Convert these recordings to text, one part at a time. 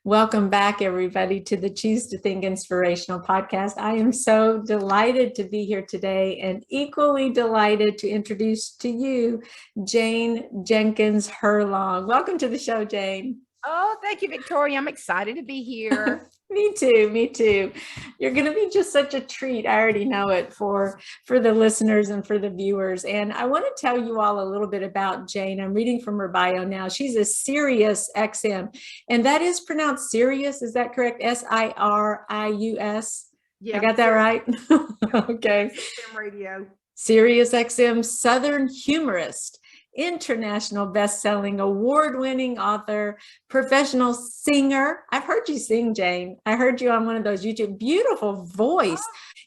Welcome back, everybody, to the Choose to Think Inspirational podcast. I am so delighted to be here today and equally delighted to introduce to you Jane Jenkins Herlong. Welcome to the show, Jane. Oh, thank you, Victoria. I'm excited to be here. Me too. Me too. You're going to be just such a treat. I already know it for the listeners and for the viewers. And I want to tell you all a little bit about Jane. I'm reading from her bio now. She's a Sirius XM, and that is pronounced Sirius. Is that correct? Sirius. Yeah, I got that right. Okay. XM radio. Sirius XM Southern Humorist, international best-selling, award-winning author, professional singer. I've heard you sing, Jane. I heard you on one of those YouTube. Beautiful voice.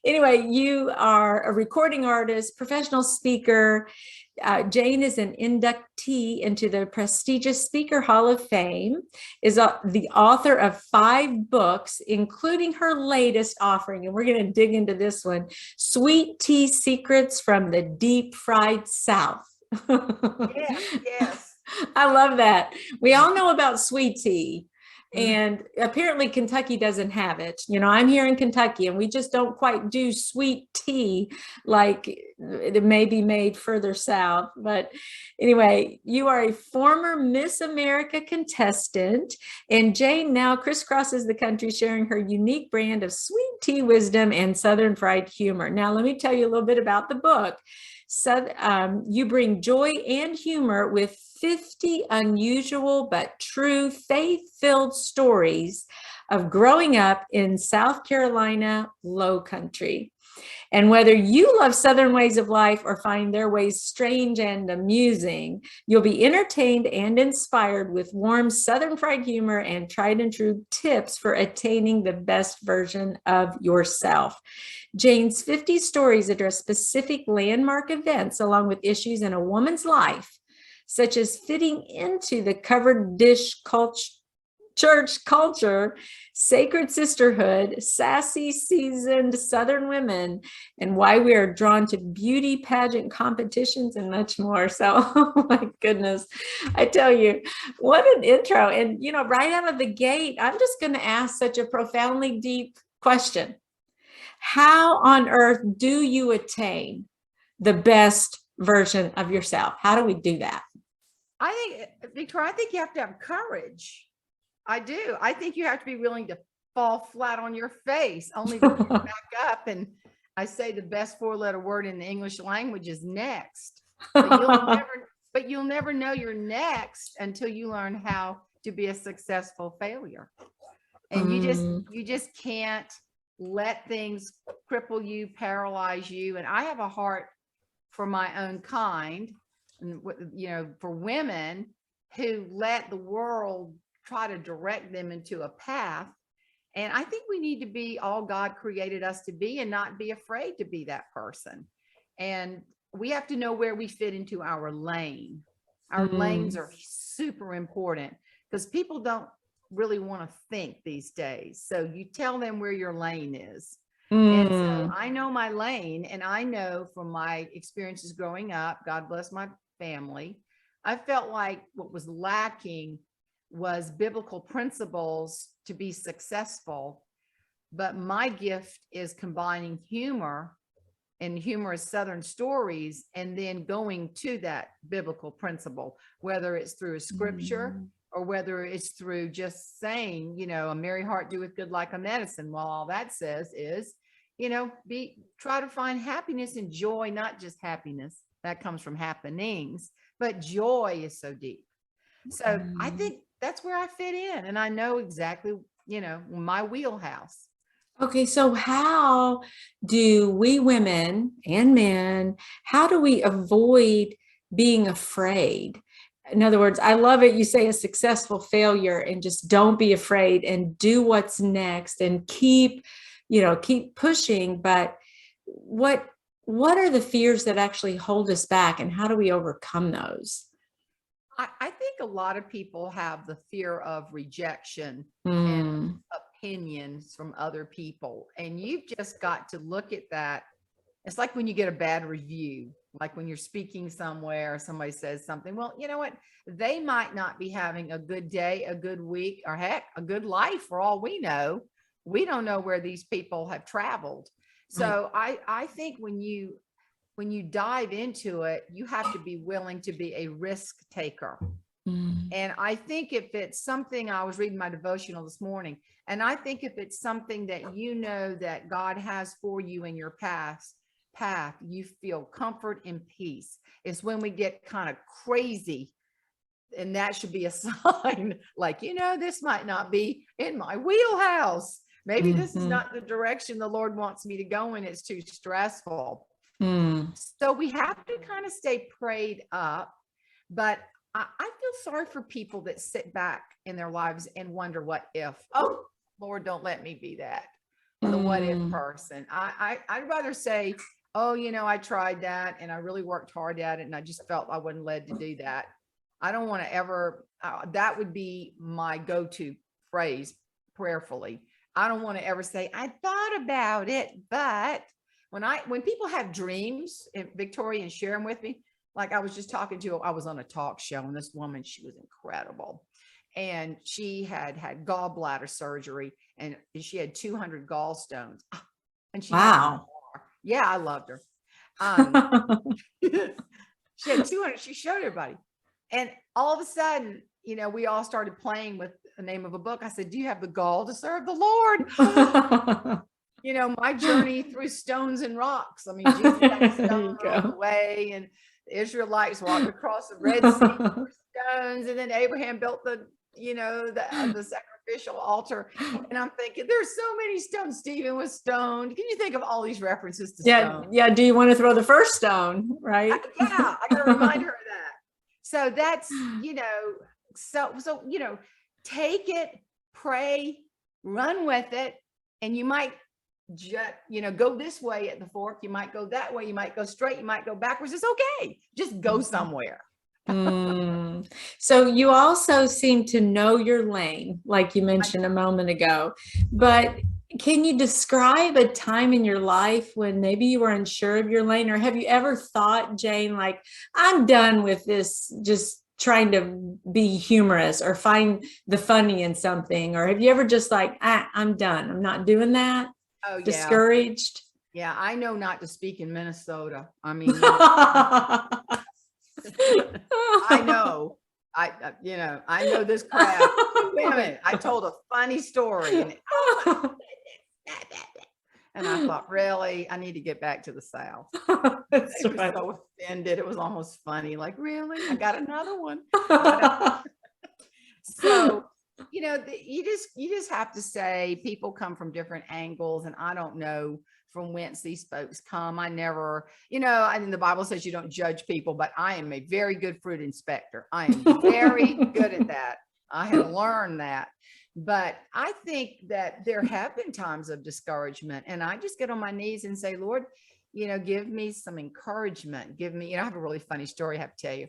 Anyway, you are a recording artist, professional speaker. Jane is an inductee into the prestigious Speaker Hall of Fame, is the author of 5 books, including her latest offering, and we're going to dig into this one, Sweet Tea Secrets from the Deep Fried South. Yes. I love that. We all know about sweet tea, and apparently Kentucky doesn't have it. You know, I'm here in Kentucky and we just don't quite do sweet tea like it may be made further south. But anyway, you are a former Miss America contestant, and Jane now crisscrosses the country sharing her unique brand of sweet tea wisdom and Southern fried humor. Now, let me tell you a little bit about the book. So you bring joy and humor with 50 unusual but true faith-filled stories of growing up in South Carolina Lowcountry. And whether you love Southern ways of life or find their ways strange and amusing, you'll be entertained and inspired with warm Southern fried humor and tried and true tips for attaining the best version of yourself. Jane's 50 stories address specific landmark events along with issues in a woman's life, such as fitting into the covered dish church culture, sacred sisterhood, sassy, seasoned Southern women, and why we are drawn to beauty pageant competitions and much more. So, oh my goodness, I tell you, what an intro. And, you know, right out of the gate, I'm just going to ask such a profoundly deep question. How on earth do you attain the best version of yourself? How do we do that? I think, Victoria, I think you have to have courage. I do. I think you have to be willing to fall flat on your face, only to get back up. And I say the best 4-letter word in the English language is next. But you'll never know you're next until you learn how to be a successful failure. And you just can't let things cripple you, paralyze you. And I have a heart for my own kind, and you know, for women who let the world try to direct them into a path. And I think we need to be all God created us to be and not be afraid to be that person. And we have to know where we fit into our lane. Our lanes are super important because people don't really want to think these days. So you tell them where your lane is. And so I know my lane, and I know from my experiences growing up, God bless my family, I felt like what was lacking was biblical principles to be successful. But my gift is combining humor and humorous Southern stories and then going to that biblical principle, whether it's through a scripture or whether it's through just saying, you know, a merry heart doeth good like a medicine. Well, all that says is, you know, try to find happiness and joy, not just happiness that comes from happenings, but joy is so deep. So I think that's where I fit in, and I know exactly, you know, my wheelhouse. Okay, so how do we women and men, how do we avoid being afraid? In other words, I love it. You say a successful failure, and just don't be afraid and do what's next and keep pushing. But what are the fears that actually hold us back, and how do we overcome those? I think a lot of people have the fear of rejection and opinions from other people. And you've just got to look at that. It's like when you get a bad review, Like when you're speaking somewhere, somebody says something, well, you know what? They might not be having a good day, a good week, or heck, a good life for all we know. We don't know where these people have traveled. So I think when you dive into it, you have to be willing to be a risk taker. And I think if it's something, I was reading my devotional this morning, and I think if it's something that you know that God has for you in your path, you feel comfort and peace. It's when we get kind of crazy, and that should be a sign like, this might not be in my wheelhouse. Maybe this is not the direction the Lord wants me to go in. It's too stressful. So we have to kind of stay prayed up, but I feel sorry for people that sit back in their lives and wonder what if. Oh, Lord, don't let me be that. The what if person. I'd rather say, oh, I tried that and I really worked hard at it and I just felt I wasn't led to do that. I don't want to ever, that would be my go-to phrase prayerfully. I don't want to ever say, I thought about it, but when people have dreams, Victoria, and share them with me, like I was just talking to, I was on a talk show and this woman, she was incredible. And she had gallbladder surgery and she had 200 gallstones. And she wow. Yeah, I loved her. She had 200, she showed everybody. And all of a sudden, we all started playing with the name of a book. I said, do you have the gall to serve the Lord? My journey through stones and rocks. I mean, Jesus had a stone rolled away and the Israelites walked across the Red Sea with stones. And then Abraham built the sacrificial altar. And I'm thinking, there's so many stones. Stephen was stoned. Can you think of all these references to stone? Yeah. Do you want to throw the first stone? Right. I got to remind her of that. So that's, take it, pray, run with it. And you might go this way at the fork. You might go that way. You might go straight. You might go backwards. It's okay. Just go somewhere. So you also seem to know your lane, like you mentioned a moment ago, but can you describe a time in your life when maybe you were unsure of your lane, or have you ever thought, Jane, like, I'm done with this, just trying to be humorous or find the funny in something? Or have you ever just like, I'm done, I'm not doing that? Oh, yeah. Discouraged? Yeah, I know not to speak in Minnesota. I mean, I know. I know this crowd. Wait a minute. I told a funny story and I thought, really, I need to get back to the South. That's They were right. so offended. It was almost funny. Like, really? I got another one. So, you just have to say people come from different angles, and I don't know from whence these folks come. I never, I mean, the Bible says you don't judge people, but I am a very good fruit inspector. I am very good at that. I have learned that. But I think that there have been times of discouragement, and I just get on my knees and say, Lord, give me some encouragement. Give me, I have a really funny story I have to tell you.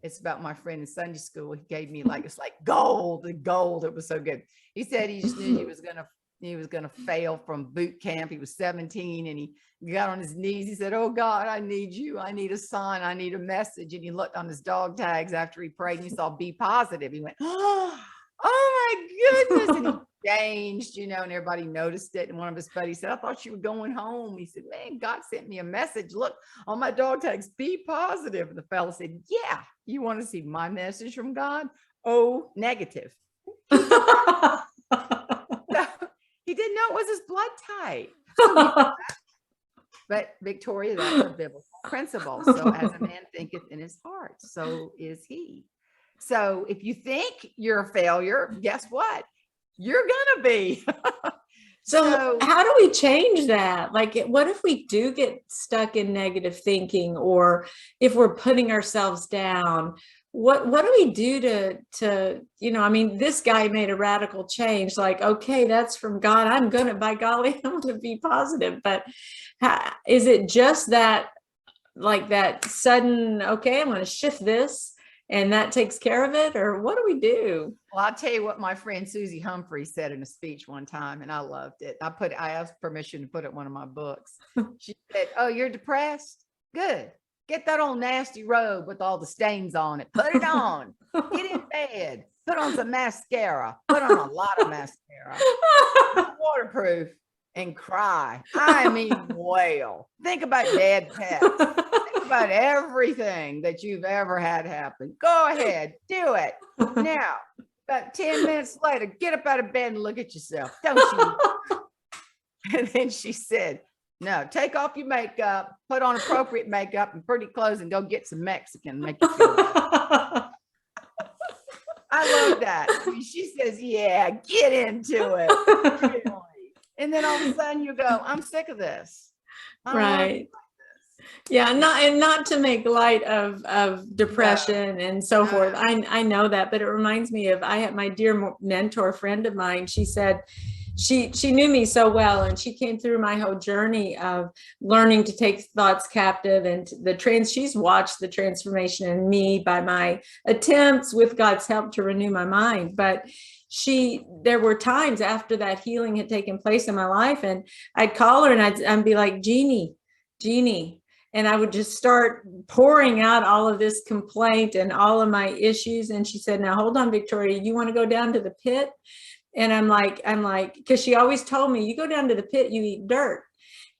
It's about my friend in Sunday school. He gave me it's like gold. It was so good. He said he just knew he was going to fail from boot camp. He was 17 and he got on his knees. He said, oh God, I need you. I need a sign. I need a message. And he looked on his dog tags after he prayed and he saw be positive. He went, oh my goodness. And he changed, and everybody noticed it. And one of his buddies said, I thought you were going home. He said, man, God sent me a message. Look on my dog tags, be positive. And the fellow said, yeah, you want to see my message from God? Oh, negative. He didn't know it was his blood type. But Victoria, that's a biblical principle. So as a man thinketh in his heart, so is he. So if you think you're a failure, guess what? You're gonna be. So how do we change that? Like, what if we do get stuck in negative thinking, or if we're putting ourselves down? What do we do to I mean, this guy made a radical change. Like, okay, that's from God. By golly, I'm gonna be positive. But is it just that, like that sudden, okay, I'm gonna shift this, and that takes care of it? Or what do we do? Well, I'll tell you what my friend Susie Humphrey said in a speech one time, and I loved it. I asked permission to put it in one of my books. She said, oh, you're depressed? Good. Get that old nasty robe with all the stains on it. Put it on. Get in bed. Put on some mascara. Put on a lot of mascara. Waterproof and cry. I mean, wail. Think about dead pets. Think about everything that you've ever had happen. Go ahead. Do it. Now, about 10 minutes later, get up out of bed and look at yourself. Don't you? And then she said, no, take off your makeup, put on appropriate makeup and pretty clothes and go get some Mexican. Make you feel better. I love that. I mean, she says, yeah, get into it. Really. And then all of a sudden you go, I'm sick of this. Right. Yeah, not to make light of depression and so forth. I know that, but it reminds me of, I had my dear mentor friend of mine. She said, she knew me so well, and she came through my whole journey of learning to take thoughts captive, and she's watched the transformation in me by my attempts with God's help to renew my mind. But there were times after that healing had taken place in my life, and I'd call her and I'd be like, Jeannie, and I would just start pouring out all of this complaint and all of my issues. And she said, now hold on, Victoria, you want to go down to the pit? And I'm like, because she always told me, you go down to the pit, you eat dirt.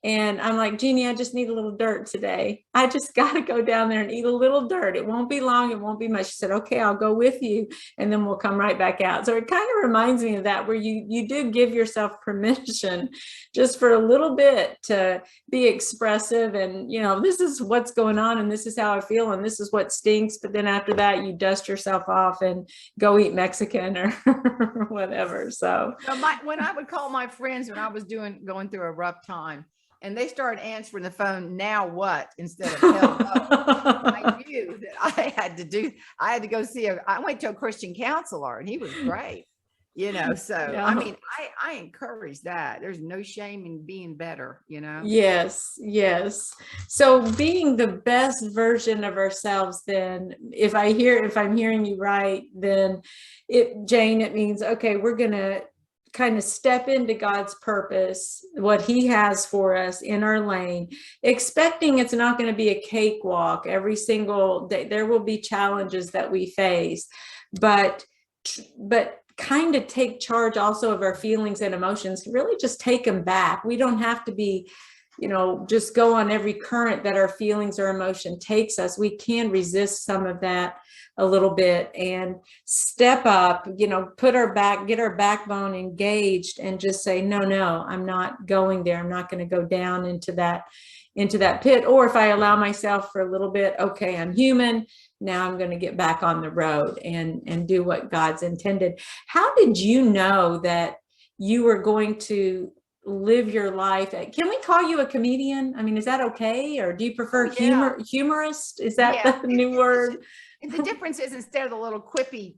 And I'm like, Jeannie, I just need a little dirt today. I just got to go down there and eat a little dirt. It won't be long. It won't be much. She said, okay, I'll go with you. And then we'll come right back out. So it kind of reminds me of that, where you do give yourself permission just for a little bit to be expressive. And, this is what's going on, and this is how I feel, and this is what stinks. But then after that, you dust yourself off and go eat Mexican or whatever. So when I would call my friends when I was going through a rough time, and they started answering the phone, now what, instead of hello. I knew that I had to go I went to a Christian counselor, and he was great, so yeah. I mean, I encourage that. There's no shame in being better, Yes. So being the best version of ourselves, then if I'm hearing you right, then Jane, it means, okay, we're going to kind of step into God's purpose, what he has for us in our lane, expecting it's not going to be a cakewalk every single day. There will be challenges that we face, but kind of take charge also of our feelings and emotions, really just take them back. We don't have to be, just go on every current that our feelings or emotion takes us. We can resist some of that a little bit and step up, get our backbone engaged and just say, no, I'm not going there. I'm not going to go down into that pit. Or if I allow myself for a little bit, okay, I'm human. Now I'm going to get back on the road and do what God's intended. How did you know that you were going to live your life? Can we call you a comedian? I mean, is that okay? Or do you prefer humorist? Is that the new word? The difference is, instead of the little quippy,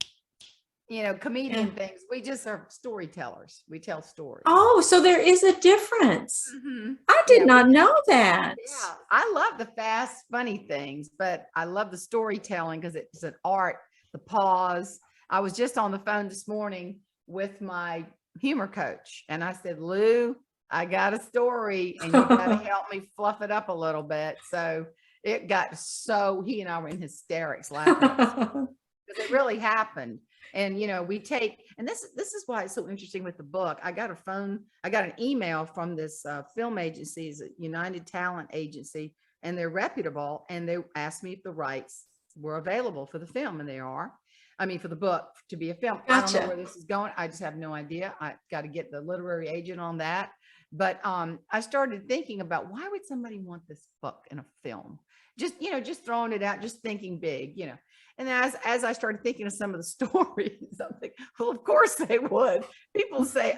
comedian things, we just are storytellers. We tell stories. Oh, so there is a difference. Mm-hmm. I did not know that. Yeah, I love the fast, funny things, but I love the storytelling because it's an art, the pause. I was just on the phone this morning with my humor coach, and I said, Lou, I got a story, and you got to help me fluff it up a little bit. So it got he and I were in hysterics laughing because it really happened. And, and this is why it's so interesting with the book. I got an email from this film agency, is a United Talent Agency, and they're reputable. And they asked me if the rights were available for the film, and they are. I mean, for the book to be a film. Gotcha. I don't know where this is going. I just have no idea. I got to get the literary agent on that. But I started thinking about, why would somebody want this book in a film? Just throwing it out, just thinking big, And as I started thinking of some of the stories, I'm thinking, well, of course they would. People say,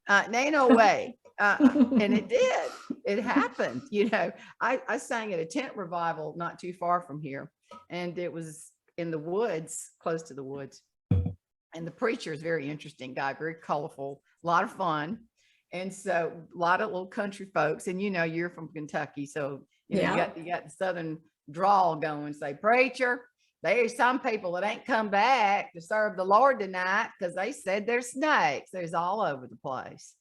ain't no way. And it did. It happened. I sang at a tent revival not too far from here, and it was in the woods, close to the woods. And the preacher is a very interesting guy, very colorful, a lot of fun. And so a lot of little country folks, and you're from Kentucky, so you got the Southern drawl going. Say, preacher, there's some people that ain't come back to serve the Lord tonight because they said there's snakes. There's all over the place.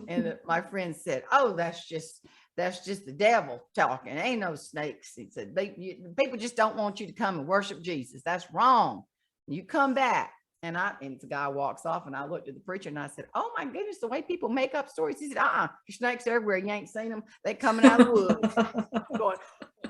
And my friend said, oh, that's just that's just the devil talking. Ain't no snakes. He said, people just don't want you to come and worship Jesus. That's wrong. You come back. And the guy walks off, and I looked at the preacher and I said, oh my goodness, the way people make up stories. He said, snakes everywhere. You ain't seen them. They coming out of the woods. I'm going,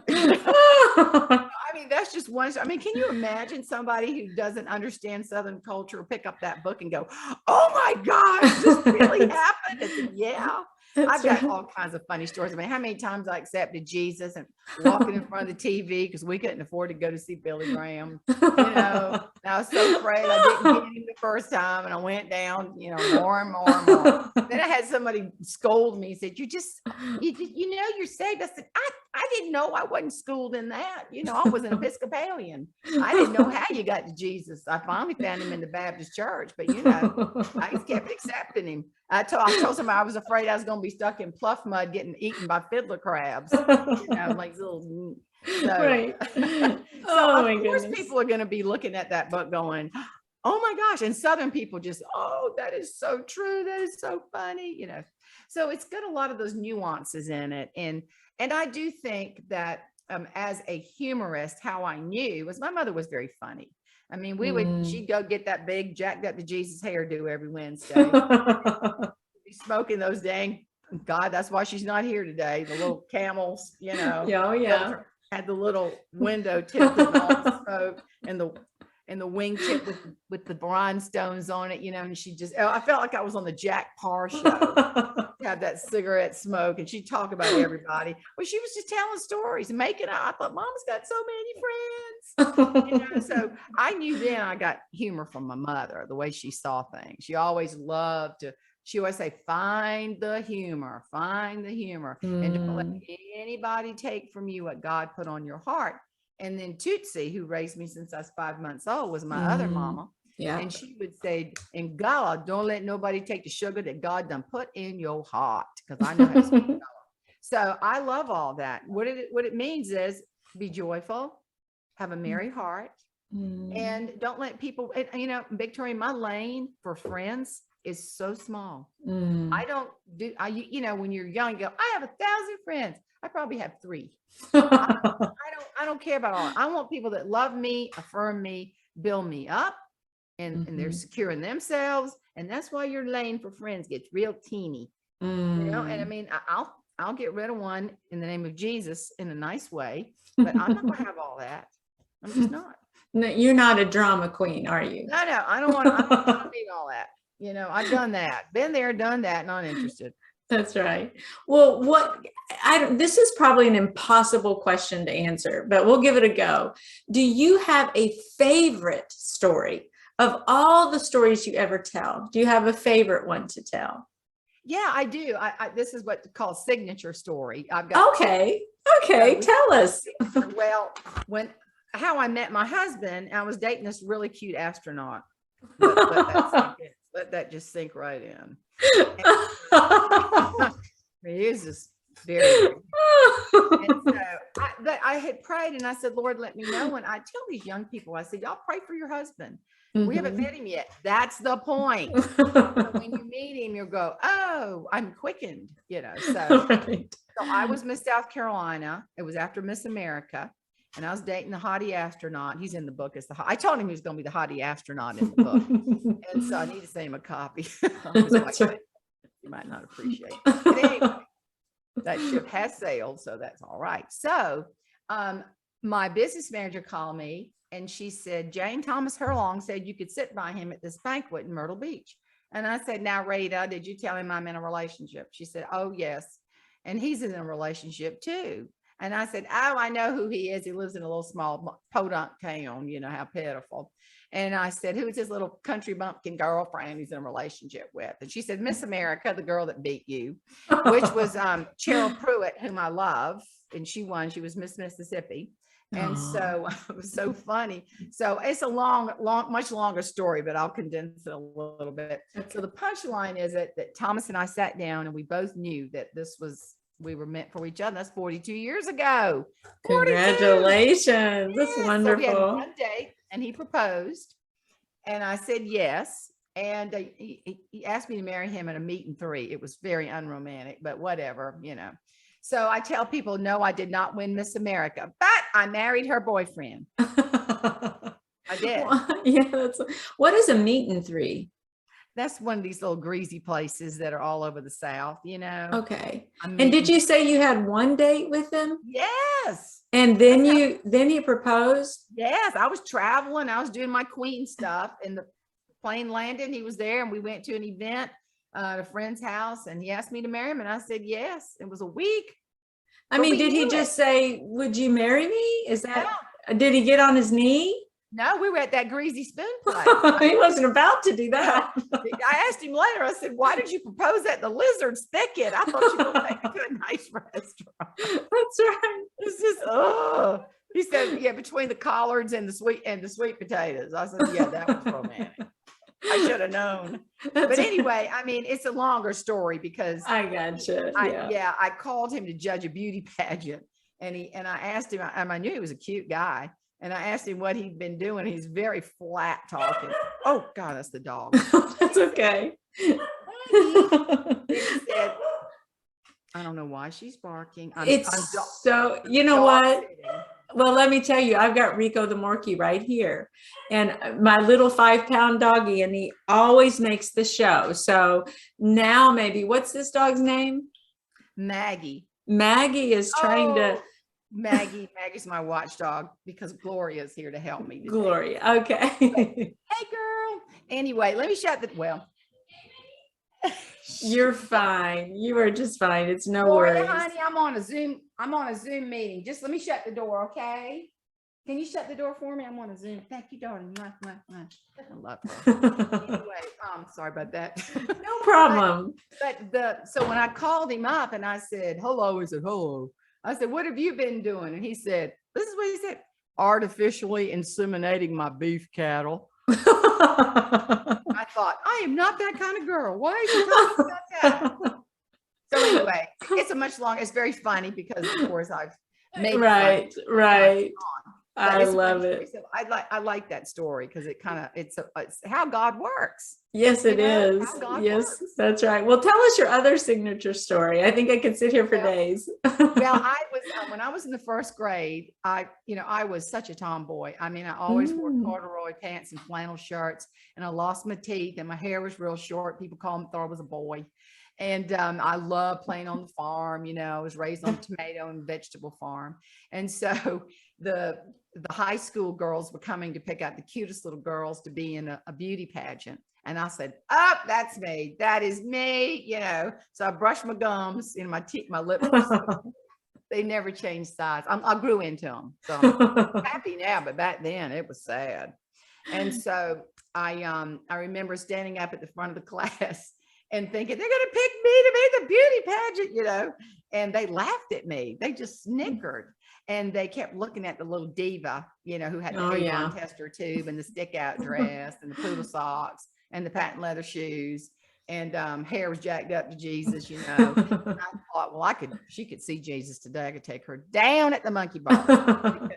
I mean, that's just one. I mean, can you imagine somebody who doesn't understand Southern culture pick up that book and go, oh my gosh, this really happened? I said, yeah. I've got all kinds of funny stories. I mean, how many times I accepted Jesus and walking in front of the TV because we couldn't afford to go to see Billy Graham. And I was so afraid I didn't get him the first time, and I went down, more and more and more. Then I had somebody scold me and said, you're saved. I said, I didn't know. I wasn't schooled in that. I was an Episcopalian. I didn't know how you got to Jesus. I finally found him in the Baptist church, but I just kept accepting him. I told somebody I was afraid I was going to be stuck in pluff mud getting eaten by fiddler crabs, like little. Right. So of course people are going to be looking at that book going, oh my gosh. And Southern people just, oh, that is so true. That is so funny, So it's got a lot of those nuances in it. And I do think that as a humorist, how I knew was my mother was very funny. I mean, she'd go get that big jacked up to Jesus hairdo every Wednesday. Be smoking those dang, God, that's why she's not here today. The little camels, Yeah. Had the little window tipped with all the smoke and the wingtip with the rhinestones on it, and she just, I felt like I was on the Jack Parr show. Have that cigarette smoke, and she'd talk about everybody. Well, she was just telling stories and making out. I thought, Mama's got so many friends. So I knew then I got humor from my mother, the way she saw things. She always say, find the humor, and don't let anybody take from you what God put on your heart. And then Tootsie, who raised me since I was 5 months old, was my other mama. Yeah. And she would say, and God, don't let nobody take the sugar that God done put in your heart. Because I know how to speak. So I love all that. What it means is be joyful, have a merry heart, and don't let people, Victoria, my lane for friends is so small. I don't do, when you're young, you go, I have 1,000 friends. I probably have 3. I don't care about all. I want people that love me, affirm me, build me up, and they're secure in themselves. And that's why your lane for friends gets real teeny. And I mean, I'll get rid of one in the name of Jesus in a nice way, but I'm not gonna have all that. I'm just not. No, you're not a drama queen, are you? No, I don't need all that. I've done that, been there, done that, not interested. That's right. Well, this is probably an impossible question to answer, but we'll give it a go. Do you have a favorite story of all the stories you ever tell? Do you have a favorite one to tell? Yeah, I do. This is what's called signature story. I've got. Okay. Tell us. Well, how I met my husband, I was dating this really cute astronaut. Let that just sink right in. He is just very. And so I had prayed and I said, Lord, let me know. And I tell these young people, I said, y'all pray for your husband. We haven't met him yet. That's the point. So when you meet him, you'll go, oh, I'm quickened, So, right. So I was Miss South Carolina. It was after Miss America. And I was dating the hottie astronaut. He's in the book. I told him he was going to be the hottie astronaut in the book. And so I need to send him a copy. That's right. You might not appreciate it. But anyway, that ship has sailed, so that's all right. So my business manager called me and she said, Jane Thomas Herlong said you could sit by him at this banquet in Myrtle Beach. And I said, now, Rita, did you tell him I'm in a relationship? She said, oh, yes. And he's in a relationship too. And I said, oh, I know who he is. He lives in a little small podunk town, how pitiful. And I said, who's his little country bumpkin girlfriend he's in a relationship with? And she said, Miss America, the girl that beat you, which was Cheryl Pruitt, whom I love. And she won. She was Miss Mississippi. And so it was so funny. So it's a much longer story, but I'll condense it a little bit. So the punchline is that Thomas and I sat down and we both knew that we were meant for each other. That's 42 years ago. 42. Congratulations. That's wonderful. So we had one date and he proposed and I said yes. And he asked me to marry him at a meet and 3. It was very unromantic, but whatever, So I tell people, no, I did not win Miss America, but I married her boyfriend. I did. Yeah, what is a meet and three? That's one of these little greasy places that are all over the South, you know. Okay. I'm And did meeting- you say you had one date with him? Yes. And then he proposed? Yes. I was traveling. I was doing my queen stuff, and the plane landed. He was there, and we went to an event at a friend's house, and he asked me to marry him, and I said yes. It was a week. I But mean, we did he knew just it. say, "Would you marry me?" Is that, No, did he get on his knee? no, we were at that greasy spoon place. He wasn't about to do that. I asked him later, I said, why did you propose at the Lizard's Thicket? I thought you were going to take me to a nice restaurant. That's right. It's just, oh. He said, yeah, between the collards and the sweet potatoes. I said, yeah, that was romantic. I should have known. But anyway, I mean, it's a longer story because I gotcha. I called him to judge a beauty pageant, and I asked him, I knew he was a cute guy. And I asked him what he'd been doing. He's very flat talking. Oh God, that's the dog. That's okay. He said, I don't know why she's barking. So, you know what? Well, let me tell you, I've got Rico the Morkie right here, and my little 5-pound doggy, and he always makes the show. So now maybe, what's this dog's name? Maggie. Maggie is trying to. Maggie's my watchdog because Gloria's here to help me today. Gloria. Okay. Hey girl. Anyway, let me shut the, well. You're fine. You are just fine. It's no Gloria, worries. honey, I'm on a Zoom meeting. Just let me shut the door, okay? Can you shut the door for me? I'm on a Zoom. Thank you, darling. I love her. Anyway, sorry about that. No problem. But so when I called him up and I said, hello, he said, hello. I said, what have you been doing? And he said, this is what he said, artificially inseminating my beef cattle. I thought, I am not that kind of girl. Why are you talking about that? So anyway, it's very funny because of course I've made right. I love it. So I like that story because it's how God works. Yes, it is. Yes, works. that's right. Well, tell us your other signature story. I think I could sit here for days. Well, I was when I was in the first grade, I was such a tomboy. I mean, I always wore corduroy pants and flannel shirts, and I lost my teeth, and my hair was real short. People thought I was a boy. And I loved playing on the farm. I was raised on a tomato and vegetable farm. And so the high school girls were coming to pick out the cutest little girls to be in a beauty pageant. And I said, oh, that's me. That is me. So I brushed my gums in my teeth, my lips. They never changed size. I grew into them. So I'm happy now, but back then it was sad. And so I remember standing up at the front of the class and thinking they're going to pick me to be the beauty pageant, and they laughed at me. They just snickered, and they kept looking at the little diva, who had the avon tester tube and the stick out dress and the poodle socks and the patent leather shoes, and hair was jacked up to Jesus, And I thought, well, she could see Jesus today. I could take her down at the monkey bar.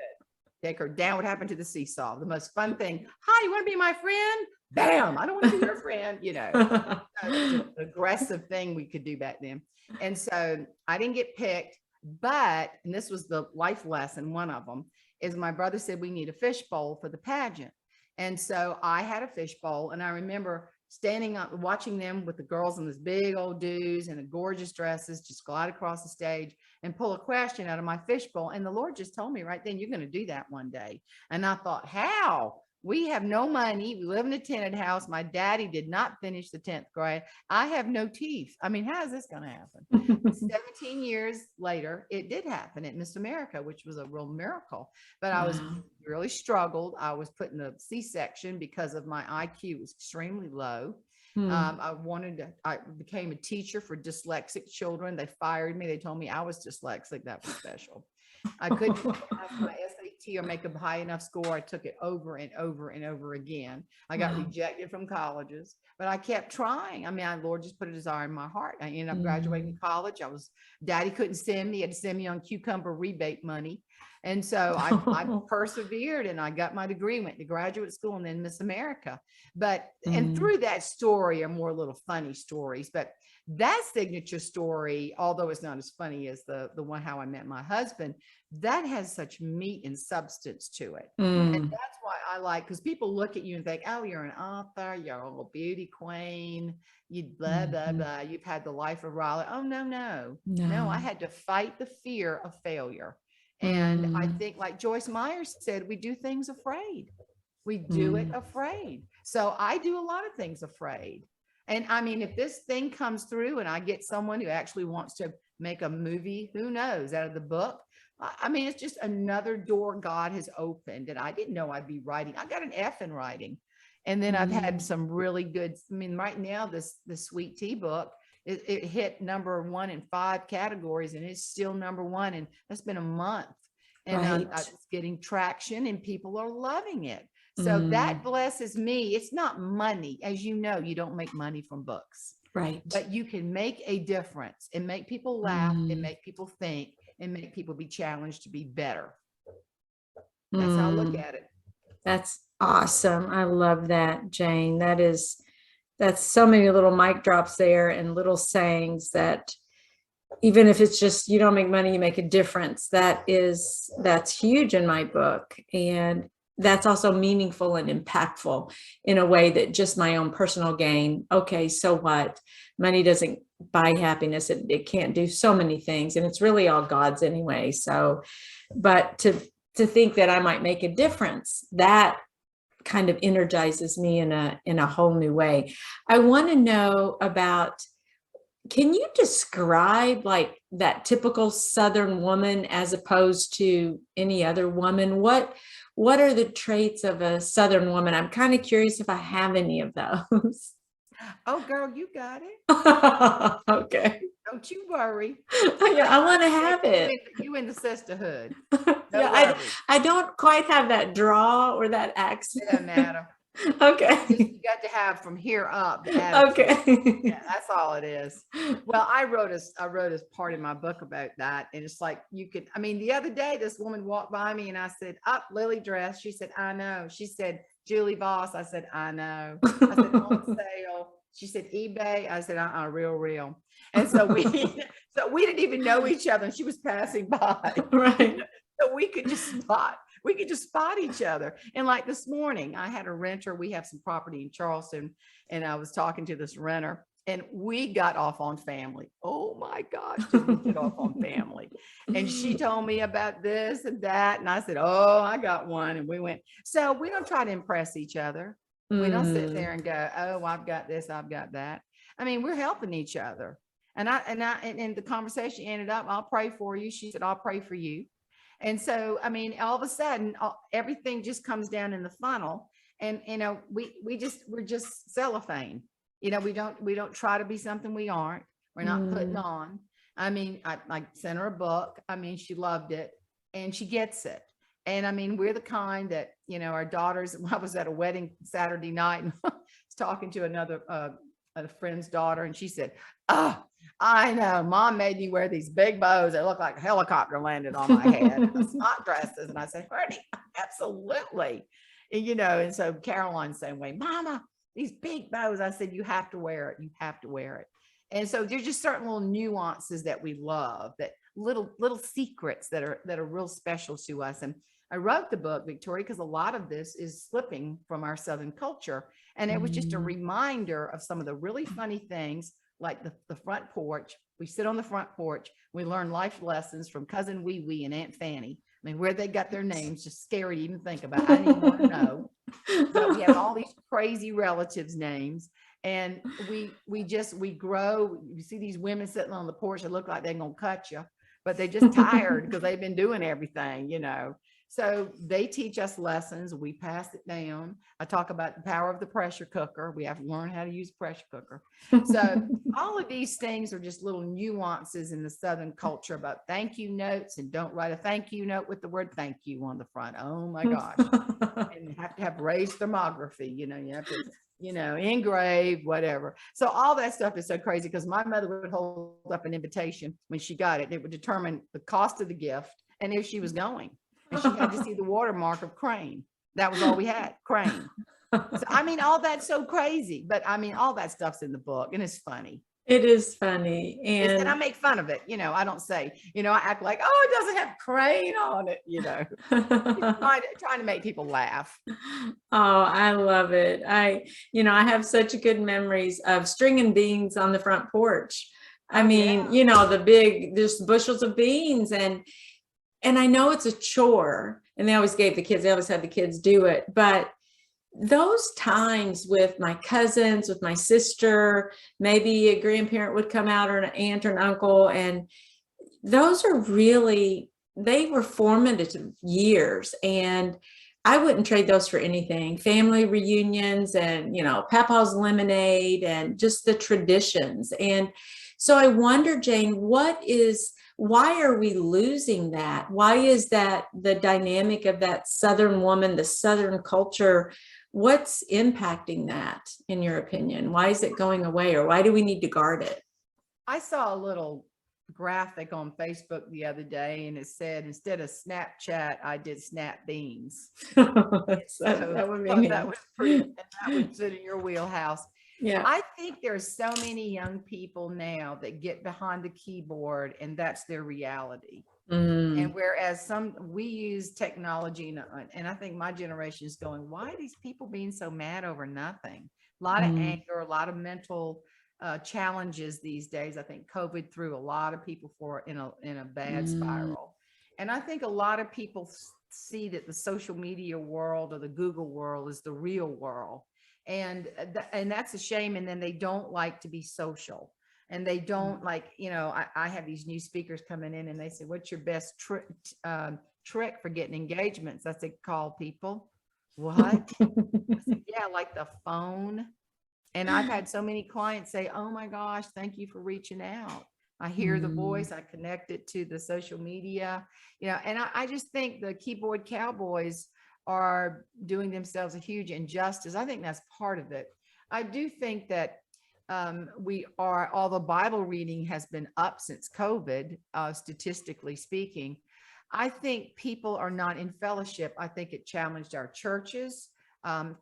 Take her down. What happened to the seesaw? The most fun thing. Hi, you want to be my friend? Bam! I don't want to be your friend. It was an aggressive thing we could do back then. And so I didn't get picked, and this was the life lesson. One of them is my brother said we need a fishbowl for the pageant. And so I had a fishbowl, and I remember standing up, watching them with the girls in these big old dues and the gorgeous dresses just glide across the stage and pull a question out of my fishbowl. And the Lord just told me right then, you're going to do that one day. And I thought, how? We have no money. We live in a tenant house. My daddy did not finish the 10th grade. I have no teeth. I mean, how is this going to happen? 17 years later, it did happen at Miss America, which was a real miracle. But I was really struggled. I was put in a C-section because of my IQ was extremely low. I became a teacher for dyslexic children. They fired me. They told me I was dyslexic. That was special. I couldn't pass my SAT or make a high enough score. I took it over and over and over again. I got rejected from colleges, but I kept trying. I mean, Lord just put a desire in my heart. I ended up graduating college. Daddy couldn't send me. He had to send me on cucumber rebate money. And so I persevered and I got my degree, went to graduate school and then Miss America. But, and through that story are more little funny stories, but that signature story, although it's not as funny as the one, how I met my husband, that has such meat and substance to it. And that's why I like, because people look at you and think, oh, you're an author, you're a little beauty queen, you blah, blah, blah. You've had the life of Raleigh. Oh, no. I had to fight the fear of failure. And I think, like Joyce Meyer said, we do things afraid. We do it afraid. So I do a lot of things afraid. And I mean, if this thing comes through and I get someone who actually wants to make a movie, who knows, out of the book, I mean, it's just another door God has opened. And I didn't know I'd be writing. I got an F in writing. And then I've had some really good, I mean, right now, the Sweet Tea book, it hit #1 in 5 categories and it's still #1. And that's been a month. And I'm getting traction and people are loving it. So that blesses me. It's not money. As you know, you don't make money from books. Right. But you can make a difference and make people laugh and make people think and make people be challenged to be better. That's how I look at it. That's awesome. I love that, Jane. That's so many little mic drops there and little sayings that even if it's just, you don't make money, you make a difference. That's huge in my book. And that's also meaningful and impactful in a way that just my own personal gain. Okay, so what? Money doesn't buy happiness. It can't do so many things. And it's really all God's anyway. So, but to think that I might make a difference, that kind of energizes me in a whole new way. I want to know about, can you describe like that typical Southern woman as opposed to any other woman? What are the traits of a Southern woman? I'm kind of curious if I have any of those. Oh, girl, you got it. Okay. Don't you worry. Yeah, I want to have it. You in the sisterhood. Yeah, I don't quite have that draw or that accent. It doesn't matter. Okay. You got to have from here up. The attitude. Okay. Yeah, that's all it is. Well, I wrote a part in my book about that. And it's like, I mean, the other day, this woman walked by me and I said, up, Lily dress. She said, I know. She said, Julie Voss. I said, I know. I said, on sale. She said, eBay. I said, real. And so we didn't even know each other. And she was passing by. Right. So we could just spot each other. And like this morning, I had a renter. We have some property in Charleston, and I was talking to this renter, and we got off on family. Oh my gosh, did we get off on family? And she told me about this and that, and I said, oh, I got one. And we went. So we don't try to impress each other. We don't sit there and go, oh, I've got this, I've got that. I mean, we're helping each other. And the conversation ended up, I'll pray for you. She said, I'll pray for you. And so, I mean, all of a sudden, everything just comes down in the funnel, and we're just cellophane. We don't try to be something we aren't. We're not putting on. I mean, I sent her a book. I mean, she loved it, and she gets it. And I mean, we're the kind that our daughters. I was at a wedding Saturday night, and I was talking to a friend's daughter, and she said, "Oh, I know, Mom made me wear these big bows that look like a helicopter landed on my head, and the smock dresses." And I said, "Honey, absolutely." And so Caroline's the same way, "Mama, these big bows." I said, "You have to wear it. You have to wear it." And so there's just certain little nuances that we love, that little secrets that are real special to us. And I wrote the book, Victoria, because a lot of this is slipping from our Southern culture. And it was just a reminder of some of the really funny things, like the front porch. We sit on the front porch. We learn life lessons from Cousin Wee Wee and Aunt Fanny. I mean, where they got their names, just scary to even think about. I didn't even want to know. But we have all these crazy relatives' names. And we grow. You see these women sitting on the porch that look like they're going to cut you, but they're just tired because they've been doing everything, So they teach us lessons. We pass it down. I talk about the power of the pressure cooker. We have to learn how to use pressure cooker. So all of these things are just little nuances in the Southern culture about thank you notes, and don't write a thank you note with the word thank you on the front. Oh my gosh. And you have to have raised thermography, you have to, engrave, whatever. So all that stuff is so crazy because my mother would hold up an invitation when she got it. It would determine the cost of the gift and if she was going. And she had to see the watermark of Crane. That was all we had, Crane. So, all that's so crazy, but all that stuff's in the book and it's funny. It is funny. And I make fun of it. I don't say, I act like, oh, it doesn't have Crane on it, trying to make people laugh. Oh, I love it. I have such good memories of stringing beans on the front porch. There's bushels of beans and I know it's a chore, and they always had the kids do it. But those times with my cousins, with my sister, maybe a grandparent would come out or an aunt or an uncle. And those are they were formative years. And I wouldn't trade those for anything. Family reunions and, Papa's lemonade and just the traditions. And so I wonder, Jane, why are we losing that? Why is that the dynamic of that Southern woman, the Southern culture? What's impacting that, in your opinion? Why is it going away, or why do we need to guard it? I saw a little graphic on Facebook the other day, and it said, instead of Snapchat, I did Snap Beans. That would fit in your wheelhouse. Yeah. I think there's so many young people now that get behind the keyboard and that's their reality. And whereas we use technology, and I think my generation is going, why are these people being so mad over nothing? A lot of anger, a lot of mental challenges these days. I think COVID threw a lot of people in a bad spiral. And I think a lot of people see that the social media world or the Google world is the real world. And that's a shame. And then they don't like to be social, and they don't like, I have these new speakers coming in and they say, what's your best trick for getting engagements? I said, call people. What? I said, yeah, like the phone. And I've had so many clients say, oh my gosh, thank you for reaching out. I hear the voice, I connect it to the social media, and I just think the keyboard cowboys are doing themselves a huge injustice. I think that's part of it. I do think that although Bible reading has been up since COVID, statistically speaking, I think people are not in fellowship. I think it challenged our churches.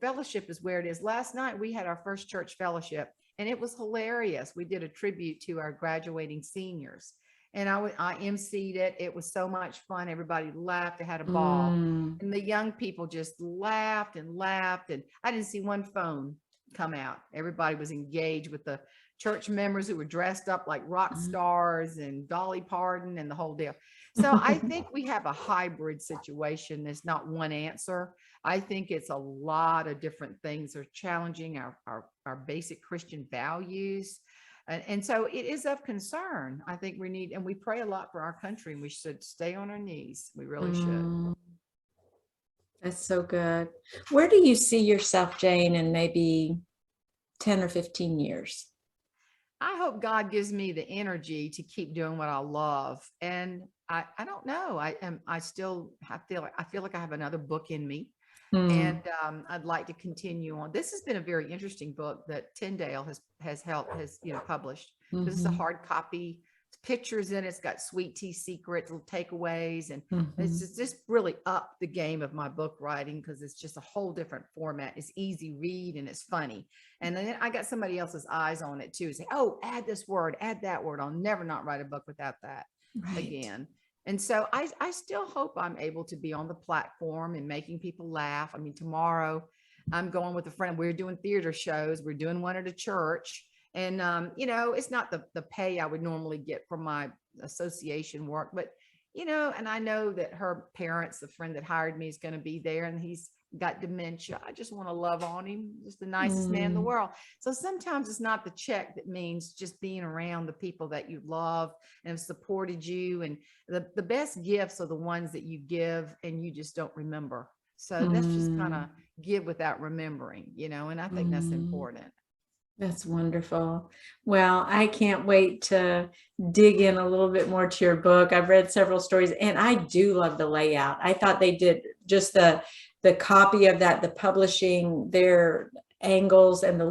Fellowship is where it is. Last night, we had our first church fellowship, and it was hilarious. We did a tribute to our graduating seniors. And I emceed it. It was so much fun. Everybody laughed. They had a ball. And the young people just laughed and laughed. And I didn't see one phone come out. Everybody was engaged with the church members who were dressed up like rock stars and Dolly Parton and the whole deal. So I think we have a hybrid situation. There's not one answer. I think it's a lot of different things are challenging our basic Christian values. And so it is of concern. I think we pray a lot for our country, and we should stay on our knees. We really should. That's so good. Where do you see yourself, Jane, in maybe 10 or 15 years? I hope God gives me the energy to keep doing what I love. And I don't know. I feel like I have another book in me. And I'd like to continue on. This has been a very interesting book that Tyndale has published. This is a hard copy. It's pictures in it. It's got sweet tea secrets, little takeaways, and it's just really up the game of my book writing because it's just a whole different format. It's easy read and it's funny. And then I got somebody else's eyes on it too. Say, oh, add this word, add that word. I'll never not write a book without that again. And so I still hope I'm able to be on the platform and making people laugh. I mean, tomorrow I'm going with a friend. We're doing theater shows. We're doing one at a church. And, it's not the pay I would normally get from my association work, but, and I know that her parents, the friend that hired me, is going to be there, and he's got dementia. I just want to love on him. Just the nicest man in the world. So sometimes it's not the check that means just being around the people that you love and have supported you. And the best gifts are the ones that you give and you just don't remember. So that's just kind of give without remembering, and I think that's important. That's wonderful. Well, I can't wait to dig in a little bit more to your book. I've read several stories and I do love the layout. I thought they did just the copy of that, the publishing, their angles and the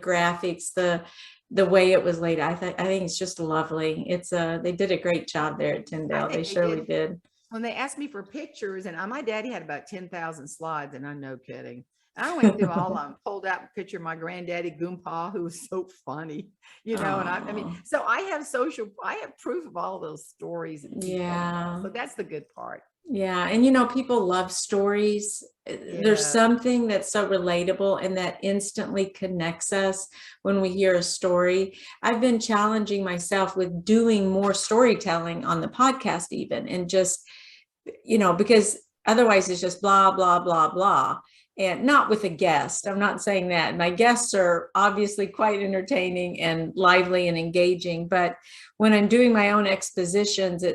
graphics, the way it was laid out. I think it's just lovely. They did a great job there at Tyndale. They surely did. When they asked me for pictures, and my daddy had about 10,000 slides, and I'm no kidding. I went through all of them, pulled out a picture of my granddaddy Goompa, who was so funny, and I mean, so I have proof of all those stories. Yeah. So that's the good part. Yeah. And people love stories. Yeah. There's something that's so relatable and that instantly connects us when we hear a story. I've been challenging myself with doing more storytelling on the podcast even, and just, because otherwise it's just blah, blah, blah, blah. And not with a guest. I'm not saying that. My guests are obviously quite entertaining and lively and engaging. But when I'm doing my own expositions,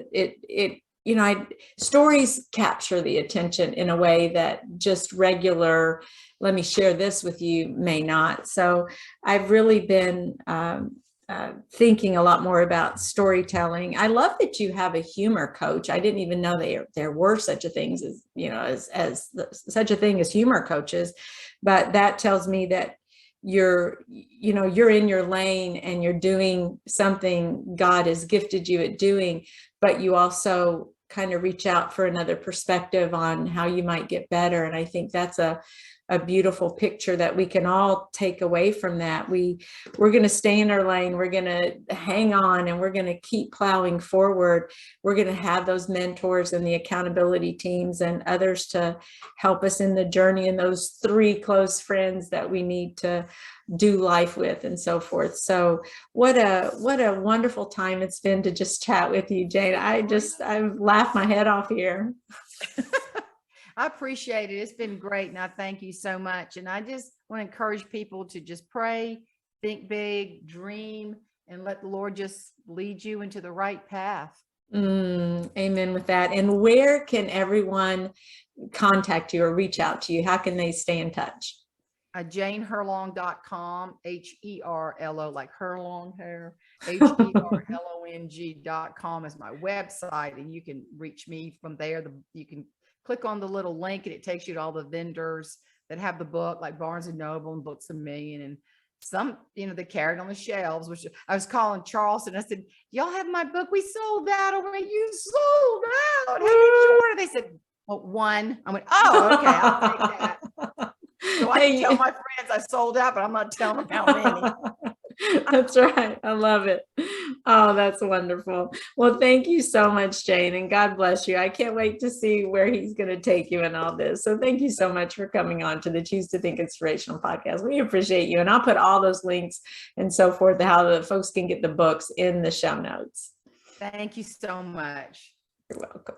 stories capture the attention in a way that just regular, let me share this with you, may not. So I've really been thinking a lot more about storytelling. I love that you have a humor coach. I didn't even know there were such a things as such a thing as humor coaches, but that tells me that you're in your lane and you're doing something God has gifted you at doing, but you also kind of reach out for another perspective on how you might get better. And I think that's a beautiful picture that we can all take away from that. We're going to stay in our lane. We're going to hang on and we're going to keep plowing forward. We're going to have those mentors and the accountability teams and others to help us in the journey, and those 3 close friends that we need to do life with and so forth. So what a wonderful time it's been to just chat with you, Jane. I've laughed my head off here. I appreciate it. It's been great. And I thank you so much. And I just want to encourage people to just pray, think big, dream, and let the Lord just lead you into the right path. Amen with that. And where can everyone contact you or reach out to you? How can they stay in touch? JaneHerlong.com, HERLO, like Herlong hair, HERLONG.com is my website. And you can reach me from there. You can click on the little link and it takes you to all the vendors that have the book, like Barnes and Noble and Books A Million, and some, they carry it on the shelves, which I was calling Charleston. I said, y'all have my book? We sold out already. You sold out. How many you order? They said, well, 1. I went, oh, okay, I'll take that. So I can tell my friends I sold out, but I'm not telling them how many. That's right. I love it. Oh, that's wonderful. Well, thank you so much, Jane, and God bless you. I can't wait to see where he's going to take you in all this. So thank you so much for coming on to the Choose to Think Inspirational podcast. We appreciate you. And I'll put all those links and so forth, how the folks can get the books in the show notes. Thank you so much. You're welcome.